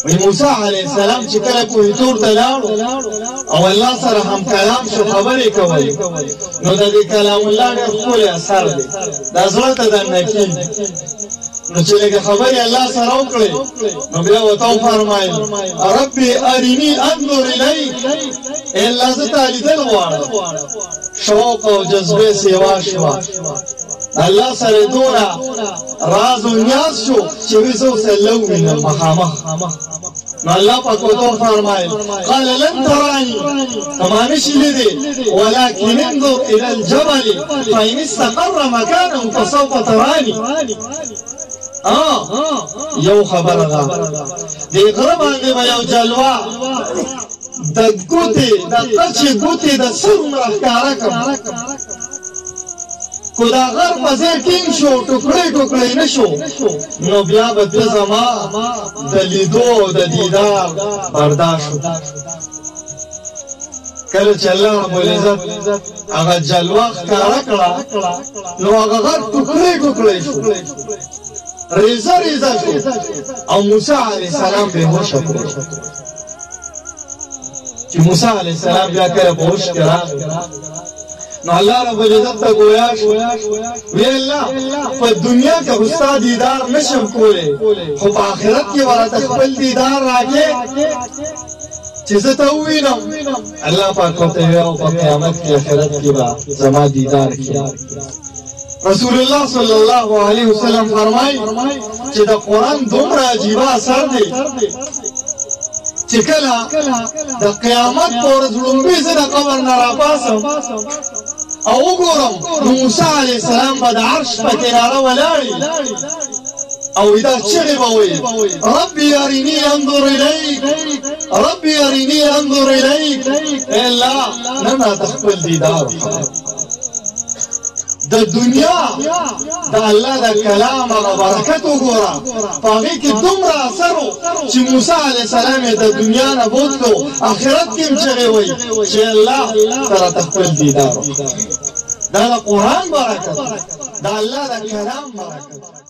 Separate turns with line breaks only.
موسی علیه السلام چې کله کوه تور ته لاړو او الله سره هم کلام شو خبرې کولې نو د دې کلام الله ډېر ښکلی اثر دی دا زړه ته دننه کېږي نو چې لږه خبرې الله سره وکړې نو بیا ورته وفرمایل ربي ارني انظر الیک ای الله زه تا لیدل غواړم شوق او جذبې سیوا شوه الله سره دونه راز و نیاز شو چې وی زه ورسره ووینم مخامخ نو الله پاک ورته وفرمایل قال لن تراني ما نشي لیدی ولكن انظر الى الجبل فإن استقر مكانه فسوف تراني یو خبره ده د غره باندې یو جلوه د ګوتې د قچې ګوتې د څومره ښکاره کړم کو دا غر په ځای ټینګ شو ټوکړی ټوکړی نه شو نو بیا به ته زما د لیدو د دیدار برداشت شو کله چې الله رب العزت هغه جلوه ښکاره کړه نو هغه غر ټوکړی ټوکړی شو ریزه ریزه شو او موسی علیه السلام بهوش شو چې موسی علیه السلام بیا کله بهوش کړه نو الله رب العزت ته گویا شو وی الله په دنیا کې استاد دیدار نشم کوله خو په آخرت کې ورته خپل دیدار راکې چې زه ته وینم الله پاک ته یو په قیامت کې آخرت کې با زما دیدار کې رسول الله صلی الله علیه وسلم فرمایي چې د قران دومره عجیب اثر دی چې کله د قیامت پر ورځ لومبي زه د قبر نه راپاسم او وګورم موسی علیه السلام به د عرش په کناره ولاړ او دا چغې به وایي ربي ارني انظر الیک ربي ارني انظر الیک ای الله نن راته خپل دیدار د دنیا د الله د کلام او برکت وګوره په هغې کې دومره اثر و چې موسی علیه السلام یې د دنیا نه بوتلو آخرت کې هم چغې وایي چې الله ته راته خپل دیدار دا د قرآن برکت د الله د کلام برکت